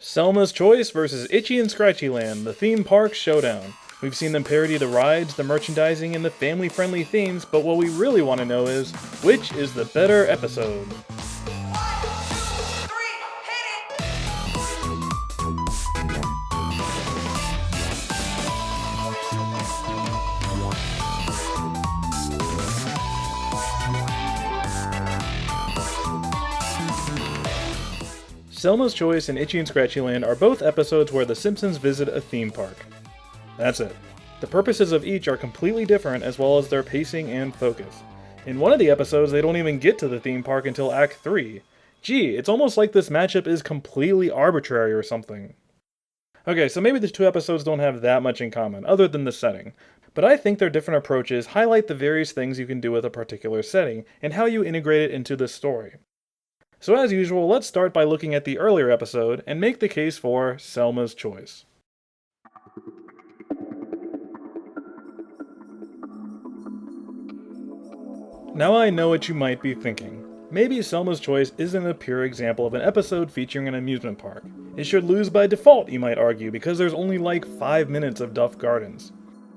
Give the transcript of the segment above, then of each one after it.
Selma's Choice versus Itchy and Scratchy Land, the theme park showdown. We've seen them parody the rides, the merchandising, and the family-friendly themes, but what we really want to know is, which is the better episode? Selma's Choice and Itchy and Scratchy Land are both episodes where the Simpsons visit a theme park. That's it. The purposes of each are completely different as well as their pacing and focus. In one of the episodes, they don't even get to the theme park until Act 3. Gee, it's almost like this matchup is completely arbitrary or something. Okay, so maybe the two episodes don't have that much in common, other than the setting. But I think their different approaches highlight the various things you can do with a particular setting, and how you integrate it into the story. So as usual, let's start by looking at the earlier episode and make the case for Selma's Choice. Now I know what you might be thinking. Maybe Selma's Choice isn't a pure example of an episode featuring an amusement park. It should lose by default, you might argue, because there's only like 5 minutes of Duff Gardens.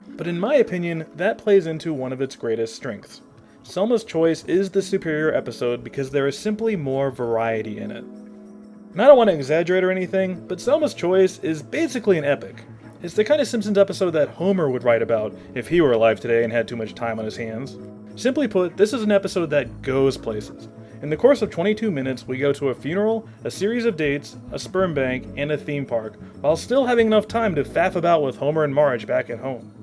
But in my opinion, that plays into one of its greatest strengths. Selma's Choice is the superior episode because there is simply more variety in it. And I don't want to exaggerate or anything, but Selma's Choice is basically an epic. It's the kind of Simpsons episode that Homer would write about if he were alive today and had too much time on his hands. Simply put, this is an episode that goes places. In the course of 22 minutes, we go to a funeral, a series of dates, a sperm bank, and a theme park, while still having enough time to faff about with Homer and Marge back at home.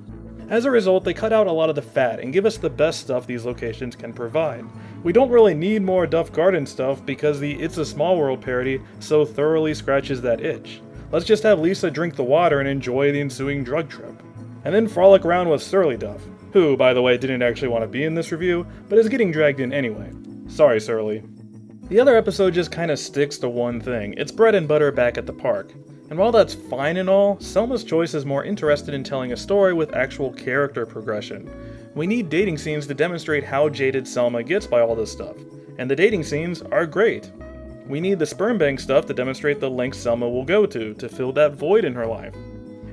As a result, they cut out a lot of the fat and give us the best stuff these locations can provide. We don't really need more Duff Garden stuff because the It's a Small World parody so thoroughly scratches that itch. Let's just have Lisa drink the water and enjoy the ensuing drug trip. And then frolic around with Surly Duff, who, by the way, didn't actually want to be in this review, but is getting dragged in anyway. Sorry, Surly. The other episode just kinda sticks to one thing. It's bread and butter back at the park. And while that's fine and all, Selma's Choice is more interested in telling a story with actual character progression. We need dating scenes to demonstrate how jaded Selma gets by all this stuff, and the dating scenes are great. We need the sperm bank stuff to demonstrate the lengths Selma will go to fill that void in her life.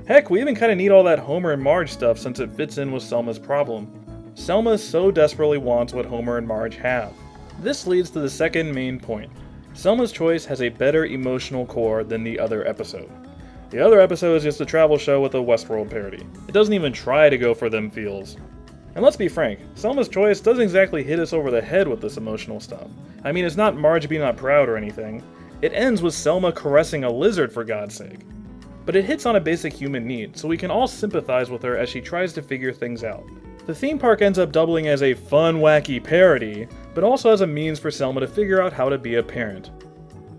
Heck, we even kinda need all that Homer and Marge stuff since it fits in with Selma's problem. Selma so desperately wants what Homer and Marge have. This leads to the second main point. Selma's Choice has a better emotional core than the other episode. The other episode is just a travel show with a Westworld parody. It doesn't even try to go for them feels. And let's be frank, Selma's Choice doesn't exactly hit us over the head with this emotional stuff. I mean, it's not Marge being not proud or anything. It ends with Selma caressing a lizard for God's sake. But it hits on a basic human need, so we can all sympathize with her as she tries to figure things out. The theme park ends up doubling as a fun, wacky parody, but also as a means for Selma to figure out how to be a parent.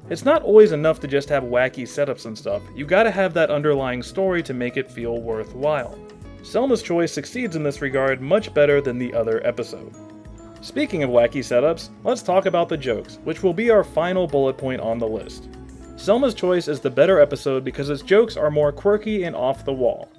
It's not always enough to just have wacky setups and stuff, you gotta have that underlying story to make it feel worthwhile. Selma's Choice succeeds in this regard much better than the other episode. Speaking of wacky setups, let's talk about the jokes, which will be our final bullet point on the list. Selma's Choice is the better episode because its jokes are more quirky and off the wall.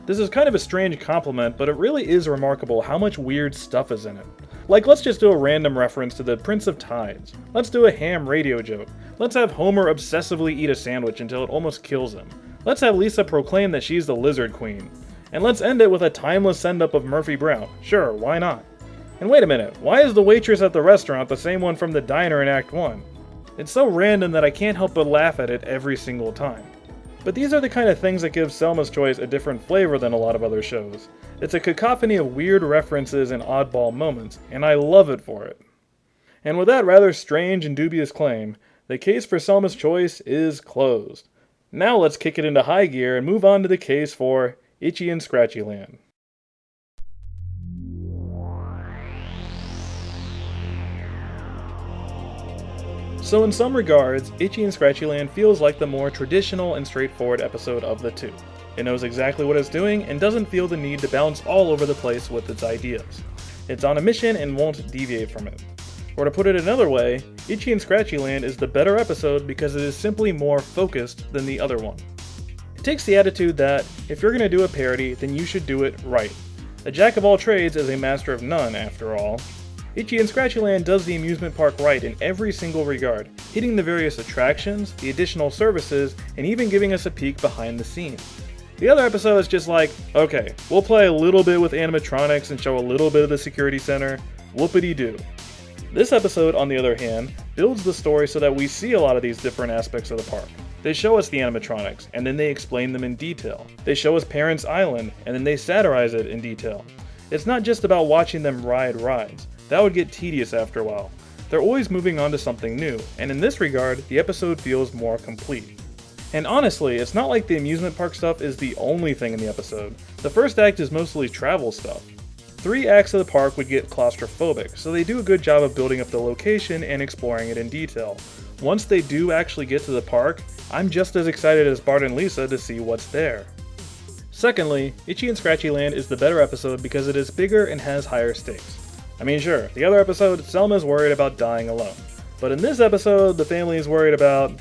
This is kind of a strange compliment, but it really is remarkable how much weird stuff is in it. Like, let's just do a random reference to the Prince of Tides. Let's do a ham radio joke. Let's have Homer obsessively eat a sandwich until it almost kills him. Let's have Lisa proclaim that she's the Lizard Queen. And let's end it with a timeless send-up of Murphy Brown. Sure, why not? And wait a minute, why is the waitress at the restaurant the same one from the diner in Act 1? It's so random that I can't help but laugh at it every single time. But these are the kind of things that give Selma's Choice a different flavor than a lot of other shows. It's a cacophony of weird references and oddball moments, and I love it for it. And with that rather strange and dubious claim, the case for Selma's Choice is closed. Now let's kick it into high gear and move on to the case for Itchy and Scratchy Land. So in some regards, Itchy and Scratchy Land feels like the more traditional and straightforward episode of the two. It knows exactly what it's doing and doesn't feel the need to bounce all over the place with its ideas. It's on a mission and won't deviate from it. Or to put it another way, Itchy and Scratchy Land is the better episode because it is simply more focused than the other one. It takes the attitude that, if you're going to do a parody, then you should do it right. A jack of all trades is a master of none, after all. Itchy and Scratchy Land does the amusement park right in every single regard, hitting the various attractions, the additional services, and even giving us a peek behind the scenes. The other episode is just like, okay, we'll play a little bit with animatronics and show a little bit of the security center, whoopity-doo. This episode, on the other hand, builds the story so that we see a lot of these different aspects of the park. They show us the animatronics, and then they explain them in detail. They show us Parents Island, and then they satirize it in detail. It's not just about watching them ride rides. That would get tedious after a while. They're always moving on to something new, and in this regard, the episode feels more complete. And honestly, it's not like the amusement park stuff is the only thing in the episode. The first act is mostly travel stuff. 3 acts of the park would get claustrophobic, so they do a good job of building up the location and exploring it in detail. Once they do actually get to the park, I'm just as excited as Bart and Lisa to see what's there. Secondly, Itchy and Scratchy Land is the better episode because it is bigger and has higher stakes. I mean, sure, the other episode, Selma's worried about dying alone. But in this episode, the family is worried about,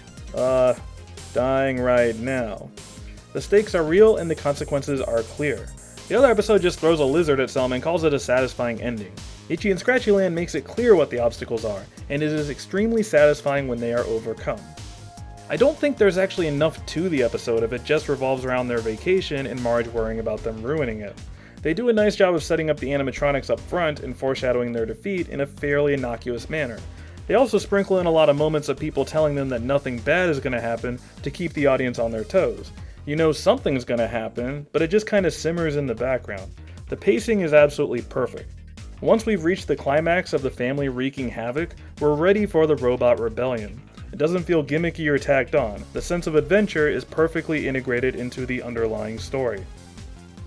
dying right now. The stakes are real and the consequences are clear. The other episode just throws a lizard at Selma and calls it a satisfying ending. Itchy and Scratchy Land makes it clear what the obstacles are, and it is extremely satisfying when they are overcome. I don't think there's actually enough to the episode if it just revolves around their vacation and Marge worrying about them ruining it. They do a nice job of setting up the animatronics up front and foreshadowing their defeat in a fairly innocuous manner. They also sprinkle in a lot of moments of people telling them that nothing bad is going to happen to keep the audience on their toes. You know something's going to happen, but it just kind of simmers in the background. The pacing is absolutely perfect. Once we've reached the climax of the family wreaking havoc, we're ready for the robot rebellion. It doesn't feel gimmicky or tacked on. The sense of adventure is perfectly integrated into the underlying story.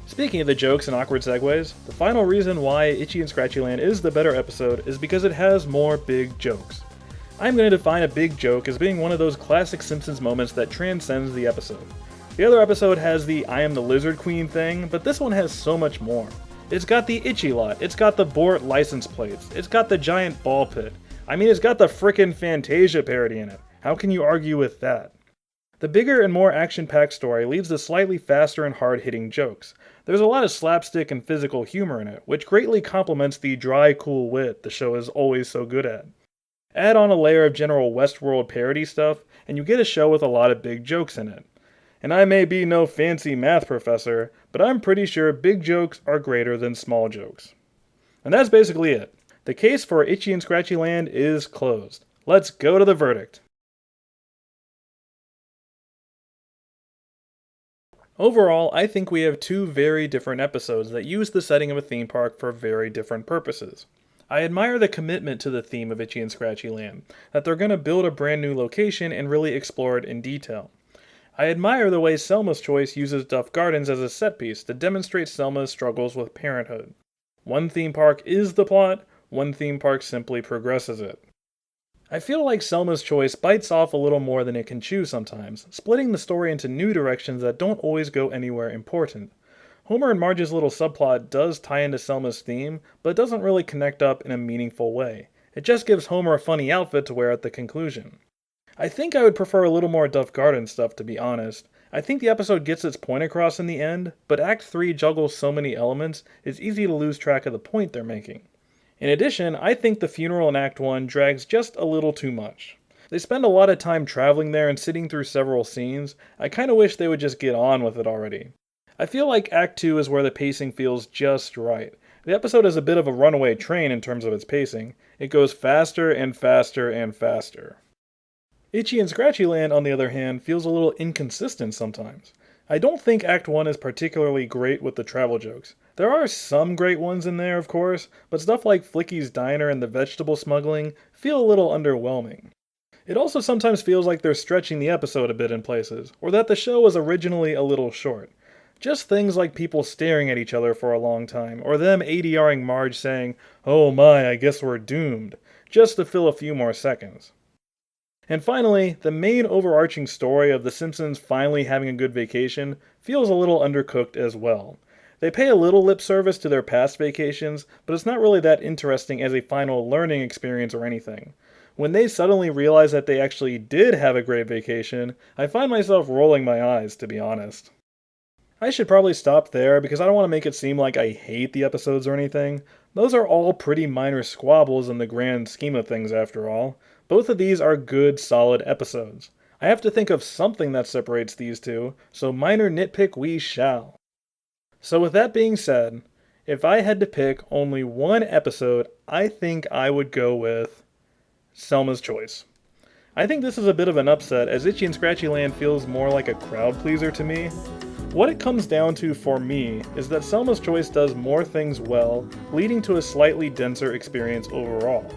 Speaking of the jokes and awkward segues, the final reason why Itchy and Scratchy Land is the better episode is because it has more big jokes. I'm going to define a big joke as being one of those classic Simpsons moments that transcends the episode. The other episode has the I am the Lizard Queen thing, but this one has so much more. It's got the Itchy lot, it's got the Bort license plates, it's got the giant ball pit. I mean, it's got the frickin' Fantasia parody in it. How can you argue with that? The bigger and more action-packed story leads to slightly faster and hard-hitting jokes. There's a lot of slapstick and physical humor in it, which greatly complements the dry, cool wit the show is always so good at. Add on a layer of general Westworld parody stuff, and you get a show with a lot of big jokes in it. And I may be no fancy math professor, but I'm pretty sure big jokes are greater than small jokes. And that's basically it. The case for Itchy and Scratchy Land is closed. Let's go to the verdict. Overall, I think we have 2 very different episodes that use the setting of a theme park for very different purposes. I admire the commitment to the theme of Itchy and Scratchy Land, that they're going to build a brand new location and really explore it in detail. I admire the way Selma's Choice uses Duff Gardens as a set piece to demonstrate Selma's struggles with parenthood. One theme park is the plot, one theme park simply progresses it. I feel like Selma's Choice bites off a little more than it can chew sometimes, splitting the story into new directions that don't always go anywhere important. Homer and Marge's little subplot does tie into Selma's theme, but it doesn't really connect up in a meaningful way. It just gives Homer a funny outfit to wear at the conclusion. I think I would prefer a little more Duff Garden stuff, to be honest. I think the episode gets its point across in the end, but Act 3 juggles so many elements, it's easy to lose track of the point they're making. In addition, I think the funeral in Act 1 drags just a little too much. They spend a lot of time traveling there and sitting through several scenes. I kinda wish they would just get on with it already. I feel like Act 2 is where the pacing feels just right. The episode is a bit of a runaway train in terms of its pacing. It goes faster and faster and faster. Itchy and Scratchy Land, on the other hand, feels a little inconsistent sometimes. I don't think Act 1 is particularly great with the travel jokes. There are some great ones in there, of course, but stuff like Flicky's Diner and the vegetable smuggling feel a little underwhelming. It also sometimes feels like they're stretching the episode a bit in places, or that the show was originally a little short. Just things like people staring at each other for a long time, or them ADRing Marge saying, "Oh my, I guess we're doomed," just to fill a few more seconds. And finally, the main overarching story of The Simpsons finally having a good vacation feels a little undercooked as well. They pay a little lip service to their past vacations, but it's not really that interesting as a final learning experience or anything. When they suddenly realize that they actually did have a great vacation, I find myself rolling my eyes, to be honest. I should probably stop there because I don't want to make it seem like I hate the episodes or anything. Those are all pretty minor squabbles in the grand scheme of things after all. Both of these are good, solid episodes. I have to think of something that separates these two, so minor nitpick we shall. So with that being said, if I had to pick only one episode, I think I would go with Selma's Choice. I think this is a bit of an upset, as Itchy and Scratchy Land feels more like a crowd pleaser to me. What it comes down to for me is that Selma's Choice does more things well, leading to a slightly denser experience overall.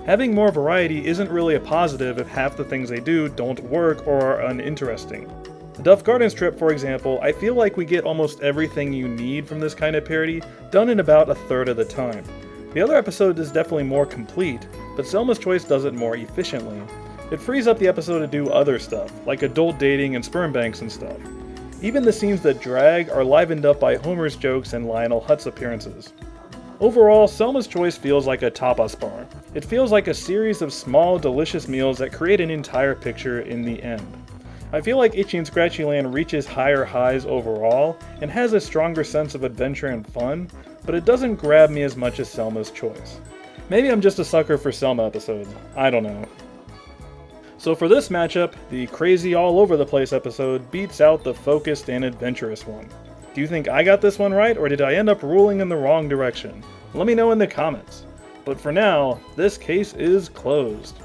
Having more variety isn't really a positive if half the things they do don't work or are uninteresting. The Duff Gardens trip, for example, I feel like we get almost everything you need from this kind of parody done in about a third of the time. The other episode is definitely more complete, but Selma's Choice does it more efficiently. It frees up the episode to do other stuff, like adult dating and sperm banks and stuff. Even the scenes that drag are livened up by Homer's jokes and Lionel Hutz appearances. Overall, Selma's Choice feels like a tapas bar. It feels like a series of small, delicious meals that create an entire picture in the end. I feel like Itchy and Scratchy Land reaches higher highs overall and has a stronger sense of adventure and fun, but it doesn't grab me as much as Selma's Choice. Maybe I'm just a sucker for Selma episodes. I don't know. So for this matchup, the crazy all over the place episode beats out the focused and adventurous one. Do you think I got this one right, or did I end up ruling in the wrong direction? Let me know in the comments. But for now, this case is closed.